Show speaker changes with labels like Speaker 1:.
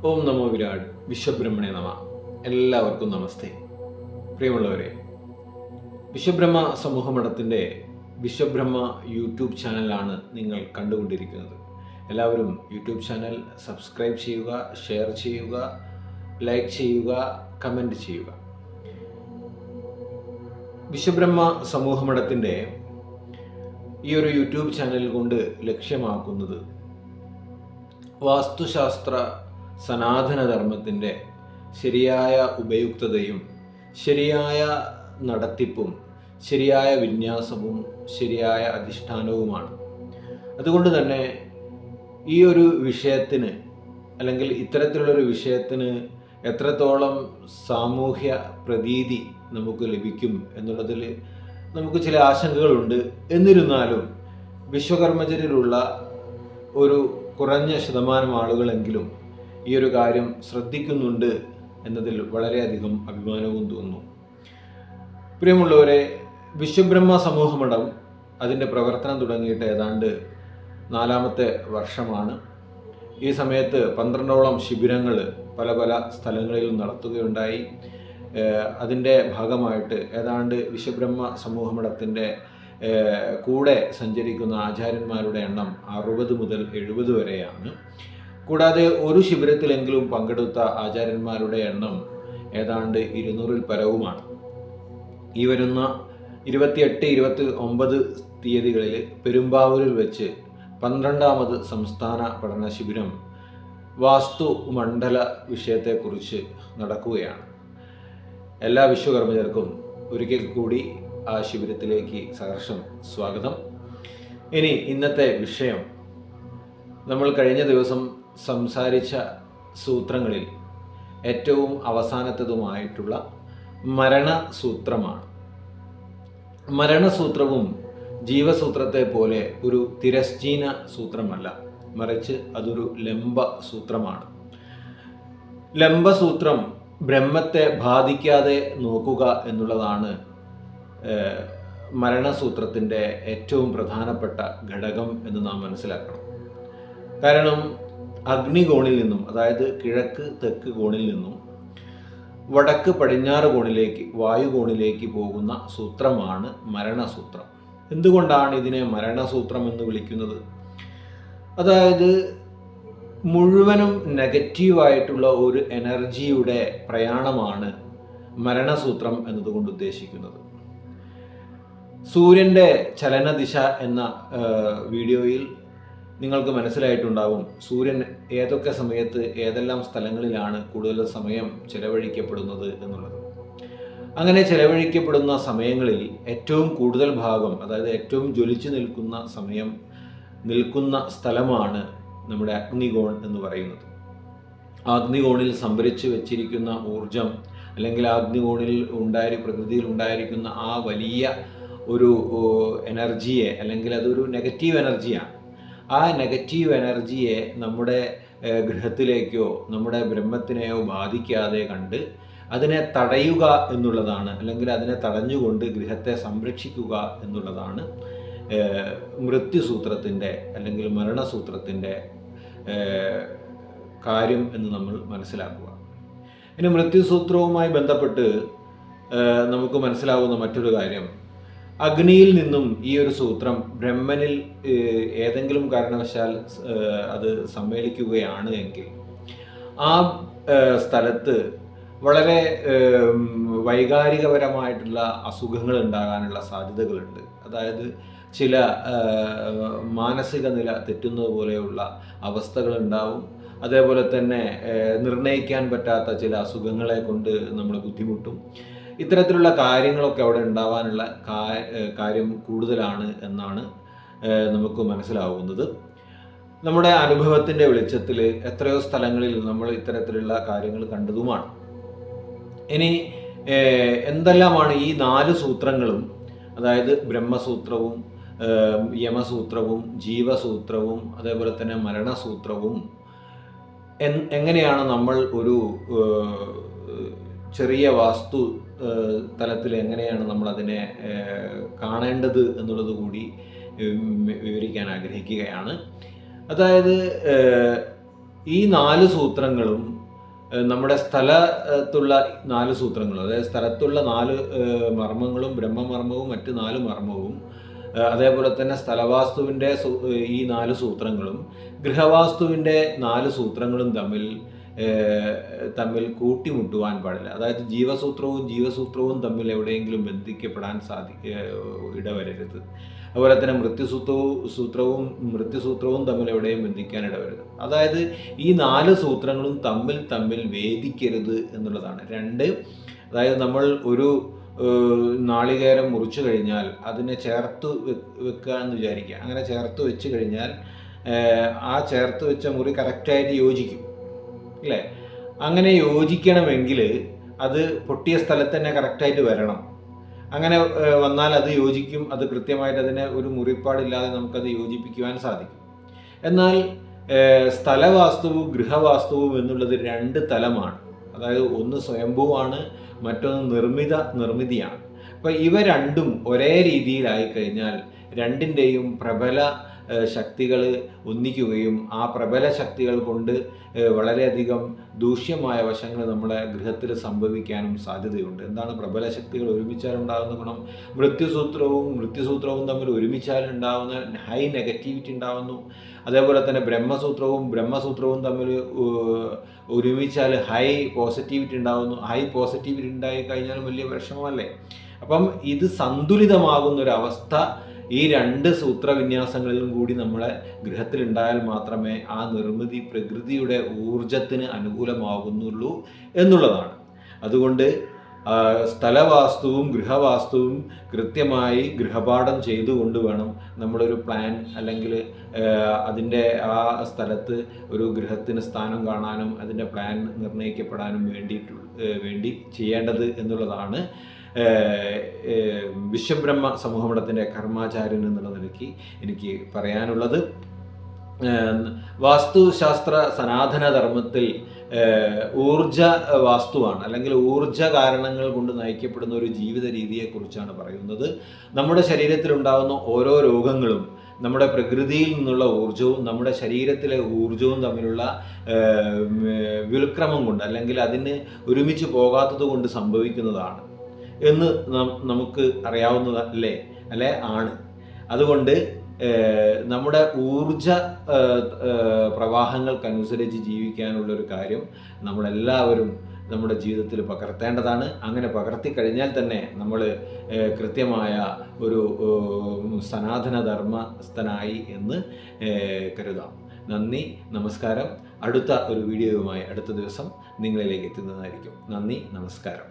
Speaker 1: ഓം നമോ വിരാട് വിശ്വബ്രഹ്മണേ നമ. എല്ലാവർക്കും നമസ്തേ. പ്രിയമുള്ളവരെ, വിശ്വബ്രഹ്മ സമൂഹമഠത്തിൻ്റെ വിശ്വബ്രഹ്മ യൂട്യൂബ് ചാനലാണ് നിങ്ങൾ കണ്ടുകൊണ്ടിരിക്കുന്നത്. എല്ലാവരും യൂട്യൂബ് ചാനൽ സബ്സ്ക്രൈബ് ചെയ്യുക, ഷെയർ ചെയ്യുക, ലൈക്ക് ചെയ്യുക, കമൻറ്റ് ചെയ്യുക. വിശ്വബ്രഹ്മ സമൂഹമഠത്തിൻ്റെ ഈ ഒരു യൂട്യൂബ് ചാനൽ കൊണ്ട് ലക്ഷ്യമാക്കുന്നത് വാസ്തുശാസ്ത്ര സനാതനധർമ്മത്തിൻ്റെ ശരിയായ ഉപയുക്തതയും ശരിയായ നടത്തിപ്പും ശരിയായ വിന്യാസവും ശരിയായ അധിഷ്ഠാനവുമാണ്. അതുകൊണ്ട് തന്നെ ഈ ഒരു വിഷയത്തിന് അല്ലെങ്കിൽ ഇത്തരത്തിലുള്ളൊരു വിഷയത്തിന് എത്രത്തോളം സാമൂഹ്യ പ്രതീതി നമുക്ക് ലഭിക്കും എന്നുള്ളതിൽ നമുക്ക് ചില ആശങ്കകളുണ്ട്. എന്നിരുന്നാലും വിശ്വകർമ്മചര്യരുള്ള ഒരു കുറഞ്ഞ ശതമാനം ആളുകളെങ്കിലും ഈ ഒരു കാര്യം ശ്രദ്ധിക്കുന്നുണ്ട് എന്നതിൽ വളരെയധികം അഭിമാനവും തോന്നുന്നു. പ്രിയമുള്ളവരെ, വിശ്വബ്രഹ്മ സമൂഹമഠം അതിൻ്റെ പ്രവർത്തനം തുടങ്ങിയിട്ട് ഏതാണ്ട് 4ാമത്തെ വർഷമാണ്. ഈ സമയത്ത് 12ഓളം ശിബിരങ്ങൾ പല പല സ്ഥലങ്ങളിൽ നടത്തുകയുണ്ടായി. അതിൻ്റെ ഭാഗമായിട്ട് ഏതാണ്ട് വിശ്വബ്രഹ്മ സമൂഹമഠത്തിൻ്റെ കൂടെ സഞ്ചരിക്കുന്ന ആചാര്യന്മാരുടെ എണ്ണം 60 മുതൽ 70 വരെയാണ്. കൂടാതെ ഒരു ശിബിരത്തിലെങ്കിലും പങ്കെടുത്ത ആചാര്യന്മാരുടെ എണ്ണം ഏതാണ്ട് 200-ൽ പരവുമാണ്. ഈ വരുന്ന 28, 29 തീയതികളിൽ പെരുമ്പാവൂരിൽ വെച്ച് 12ാമത് സംസ്ഥാന പഠന ശിബിരം വാസ്തു മണ്ഡല വിഷയത്തെക്കുറിച്ച് നടക്കുകയാണ്. എല്ലാ വിശ്വകർമ്മജർക്കും ഒരിക്കൽ കൂടി ആ ശിബിരത്തിലേക്ക് സഹർഷം സ്വാഗതം. ഇനി ഇന്നത്തെ വിഷയം നമ്മൾ കഴിഞ്ഞ ദിവസം സംസാരിച്ച സൂത്രങ്ങളിൽ ഏറ്റവും അവസാനത്തതുമായിട്ടുള്ള മരണസൂത്രമാണ്. മരണസൂത്രവും ജീവസൂത്രത്തെ പോലെ ഒരു തിരശ്ചീന സൂത്രമല്ല, മറിച്ച് അതൊരു ലംബ സൂത്രമാണ്. ലംബസൂത്രം ബ്രഹ്മത്തെ ബാധിക്കാതെ നോക്കുക എന്നുള്ളതാണ് മരണസൂത്രത്തിൻ്റെ ഏറ്റവും പ്രധാനപ്പെട്ട ഘടകം എന്ന് നാം മനസ്സിലാക്കണം. കാരണം അഗ്നികോണിൽ നിന്നും, അതായത് കിഴക്ക് തെക്ക് കോണിൽ നിന്നും വടക്ക് പടിഞ്ഞാറ് കോണിലേക്ക്, വായുകോണിലേക്ക് പോകുന്ന സൂത്രമാണ് മരണസൂത്രം. എന്തുകൊണ്ടാണ് ഇതിനെ മരണസൂത്രം എന്ന് വിളിക്കുന്നത്? അതായത് മുഴുവനും നെഗറ്റീവായിട്ടുള്ള ഒരു എനർജിയുടെ പ്രയാണമാണ് മരണസൂത്രം എന്നതുകൊണ്ട് ഉദ്ദേശിക്കുന്നത്. സൂര്യൻ്റെ ചലനദിശ എന്ന വീഡിയോയിൽ നിങ്ങൾക്ക് മനസ്സിലായിട്ടുണ്ടാകും സൂര്യൻ ഏതൊക്കെ സമയത്ത് ഏതെല്ലാം സ്ഥലങ്ങളിലാണ് കൂടുതൽ സമയം ചെലവഴിക്കപ്പെടുന്നത് എന്നുള്ളത്. അങ്ങനെ ചെലവഴിക്കപ്പെടുന്ന സമയങ്ങളിൽ ഏറ്റവും കൂടുതൽ ഭാഗം, അതായത് ഏറ്റവും ജ്വലിച്ചു നിൽക്കുന്ന സ്ഥലമാണ് നമ്മുടെ അഗ്നികോൺ എന്ന് പറയുന്നത്. അഗ്നികോണിൽ സംഭരിച്ചു വെച്ചിരിക്കുന്ന ഊർജം, അല്ലെങ്കിൽ അഗ്നികോണിൽ പ്രകൃതിയിൽ ഉണ്ടായിരിക്കുന്ന ആ വലിയ ഒരു എനർജിയെ, അല്ലെങ്കിൽ അതൊരു നെഗറ്റീവ് എനർജിയാണ്. ആ നെഗറ്റീവ് എനർജിയെ നമ്മുടെ ഗൃഹത്തിലേക്കോ നമ്മുടെ ബ്രഹ്മത്തിനെയോ ബാധിക്കാതെ കണ്ട് അതിനെ തടയുക എന്നുള്ളതാണ്, അല്ലെങ്കിൽ അതിനെ തടഞ്ഞുകൊണ്ട് ഗൃഹത്തെ സംരക്ഷിക്കുക എന്നുള്ളതാണ് മൃത്യുസൂത്രത്തിൻ്റെ അല്ലെങ്കിൽ മരണസൂത്രത്തിൻ്റെ കാര്യം എന്ന് നമ്മൾ മനസ്സിലാക്കുക. ഇനി മൃത്യുസൂത്രവുമായി ബന്ധപ്പെട്ട് നമുക്ക് മനസ്സിലാവുന്ന മറ്റൊരു കാര്യം, അഗ്നിയിൽ നിന്നും ഈ ഒരു സൂത്രം ബ്രഹ്മനിൽ ഏതെങ്കിലും കാരണവശാൽ അത് സമ്മേളിക്കുകയാണ് എങ്കിൽ ആ സ്ഥലത്ത് വളരെ വൈകാരികപരമായിട്ടുള്ള അസുഖങ്ങൾ ഉണ്ടാകാനുള്ള സാധ്യതകളുണ്ട്. അതായത് ചില മാനസിക നില തെറ്റുന്നത് പോലെയുള്ള അവസ്ഥകളുണ്ടാവും. അതേപോലെ തന്നെ നിർണ്ണയിക്കാൻ പറ്റാത്ത ചില അസുഖങ്ങളെ കൊണ്ട് നമ്മൾ ബുദ്ധിമുട്ടും. ഇത്തരത്തിലുള്ള കാര്യങ്ങളൊക്കെ അവിടെ ഉണ്ടാവാനുള്ള കാര്യം കൂടുതലാണ് എന്നാണ് നമുക്ക് മനസ്സിലാവുന്നത്. നമ്മുടെ അനുഭവത്തിൻ്റെ വെളിച്ചത്തിൽ എത്രയോ സ്ഥലങ്ങളിൽ നമ്മൾ ഇത്തരത്തിലുള്ള കാര്യങ്ങൾ കണ്ടതുമാണ്. ഇനി എന്തെല്ലാമാണ് ഈ 4 സൂത്രങ്ങളും, അതായത് ബ്രഹ്മസൂത്രവും യമസൂത്രവും ജീവസൂത്രവും അതേപോലെ തന്നെ മരണസൂത്രവും എങ്ങനെയാണ് നമ്മൾ ഒരു ചെറിയ വാസ്തു തലത്തിൽ എങ്ങനെയാണ് നമ്മളതിനെ കാണേണ്ടത് എന്നുള്ളത് കൂടി വിവരിക്കാൻ ആഗ്രഹിക്കുകയാണ്. അതായത് ഈ 4 സൂത്രങ്ങളും നമ്മുടെ സ്ഥലത്തുള്ള 4 സൂത്രങ്ങളും, അതായത് സ്ഥലത്തുള്ള 4 മർമ്മങ്ങളും ബ്രഹ്മമർമ്മവും മറ്റ് 4 മർമ്മവും, അതേപോലെ തന്നെ സ്ഥലവാസ്തുവിൻ്റെ ഈ 4 സൂത്രങ്ങളും ഗൃഹവാസ്തുവിൻ്റെ 4 സൂത്രങ്ങളും തമ്മിൽ കൂട്ടിമുട്ടുവാൻ പാടില്ല. അതായത് ജീവസൂത്രവും തമ്മിൽ എവിടെയെങ്കിലും ബന്ധിക്കപ്പെടാൻ ഇടവരരുത്. അതുപോലെ തന്നെ മൃത്യുസൂത്രവും തമ്മിൽ എവിടെയും ബന്ധിക്കാൻ ഇടവരരുത്. അതായത് ഈ 4 സൂത്രങ്ങളും തമ്മിൽ വേദിക്കരുത് എന്നുള്ളതാണ്. അതായത് നമ്മൾ ഒരു നാളികേരം മുറിച്ചു കഴിഞ്ഞാൽ അതിനെ ചേർത്ത് വെക്കുക എന്ന് വിചാരിക്കുക. അങ്ങനെ ചേർത്ത് വെച്ച് കഴിഞ്ഞാൽ ആ ചേർത്ത് വെച്ച മുറി കറക്റ്റായിട്ട് യോജിക്കും, അല്ലേ? അങ്ങനെ യോജിക്കണമെങ്കിൽ അത് പൊട്ടിയ സ്ഥലത്ത് തന്നെ കറക്റ്റായിട്ട് വരണം. അങ്ങനെ വന്നാൽ അത് യോജിക്കും. അത് കൃത്യമായിട്ട് അതിനെ ഒരു മുറിപ്പാടില്ലാതെ നമുക്കത് യോജിപ്പിക്കുവാൻ സാധിക്കും. എന്നാൽ സ്ഥലവാസ്തുവും ഗൃഹവാസ്തുവും എന്നുള്ളത് 2 തലമാണ്. അതായത് ഒന്ന് സ്വയംഭൂവാണ്, മറ്റൊന്ന് നിർമ്മിതിയാണ്. അപ്പോൾ ഇവ രണ്ടും ഒരേ രീതിയിലായി കഴിഞ്ഞാൽ രണ്ടിൻ്റെയും പ്രബല ശക്തികൾ ഒന്നിക്കുകയും ആ പ്രബല ശക്തികൾ കൊണ്ട് വളരെയധികം ദൂഷ്യമായ വശങ്ങൾ നമ്മുടെ ഗൃഹത്തിൽ സംഭവിക്കാനും സാധ്യതയുണ്ട്. എന്താണ് പ്രബല ശക്തികൾ ഒരുമിച്ചാലുണ്ടാകുന്ന ഗുണം? മൃത്യുസൂത്രവും തമ്മിൽ ഒരുമിച്ചാലുണ്ടാകുന്ന ഹൈ നെഗറ്റിവിറ്റി ഉണ്ടാകുന്നു. അതേപോലെ തന്നെ ബ്രഹ്മസൂത്രവും തമ്മിൽ ഒരുമിച്ചാൽ ഹൈ പോസിറ്റിവിറ്റി ഉണ്ടാകുന്നു. ഹൈ പോസിറ്റിവിറ്റി ഉണ്ടായി കഴിഞ്ഞാലും വലിയ വിഷമമല്ലേ? അപ്പം ഇത് സന്തുലിതമാകുന്നൊരവസ്ഥ ഈ 2 സൂത്രവിന്യാസങ്ങളിലും കൂടി നമ്മളെ ഗൃഹത്തിലുണ്ടായാൽ മാത്രമേ ആ നിർമ്മിതി പ്രകൃതിയുടെ ഊർജത്തിന് അനുകൂലമാകുന്നുള്ളൂ എന്നുള്ളതാണ്. അതുകൊണ്ട് സ്ഥലവാസ്തുവും ഗൃഹവാസ്തുവും കൃത്യമായി ഗൃഹപാഠം ചെയ്തുകൊണ്ട് വേണം നമ്മളൊരു പ്ലാൻ, അല്ലെങ്കിൽ അതിൻ്റെ ആ സ്ഥലത്ത് ഒരു ഗൃഹത്തിന് സ്ഥാനം കാണാനും അതിൻ്റെ പ്ലാൻ നിർണ്ണയിക്കപ്പെടാനും വേണ്ടി ചെയ്യേണ്ടത് എന്നുള്ളതാണ് വിശ്വബ്രഹ്മ സമൂഹമഠത്തിൻ്റെ കർമാചാര്യൻ എന്നുള്ള നിലയ്ക്ക് എനിക്ക് പറയാനുള്ളത്. വാസ്തുശാസ്ത്ര സനാതന ധർമ്മത്തിൽ ഊർജ വാസ്തുവാണ്, അല്ലെങ്കിൽ ഊർജ കാരണങ്ങൾ കൊണ്ട് നയിക്കപ്പെടുന്ന ഒരു ജീവിത രീതിയെക്കുറിച്ചാണ് പറയുന്നത്. നമ്മുടെ ശരീരത്തിലുണ്ടാകുന്ന ഓരോ രോഗങ്ങളും നമ്മുടെ പ്രകൃതിയിൽ നിന്നുള്ള ഊർജവും നമ്മുടെ ശരീരത്തിലെ ഊർജവും തമ്മിലുള്ള വിൽക്രമം കൊണ്ട്, അല്ലെങ്കിൽ അതിന് ഒരുമിച്ച് പോകാത്തത് കൊണ്ട് സംഭവിക്കുന്നതാണ് എന്ന് നമുക്ക് അറിയാവുന്നതല്ലേ, ആണ്. അതുകൊണ്ട് നമ്മുടെ ഊർജ പ്രവാഹങ്ങൾക്കനുസരിച്ച് ജീവിക്കാനുള്ളൊരു കാര്യം നമ്മളെല്ലാവരും നമ്മുടെ ജീവിതത്തിൽ പകർത്തേണ്ടതാണ്. അങ്ങനെ പകർത്തി കഴിഞ്ഞാൽ തന്നെ നമ്മൾ കൃത്യമായ ഒരു സനാതന ധർമ്മസ്ഥനായി എന്ന് കരുതാം. നന്ദി, നമസ്കാരം. അടുത്ത ഒരു വീഡിയോയുമായി അടുത്ത ദിവസം നിങ്ങളിലേക്ക് എത്തുന്നതായിരിക്കും. നന്ദി, നമസ്കാരം.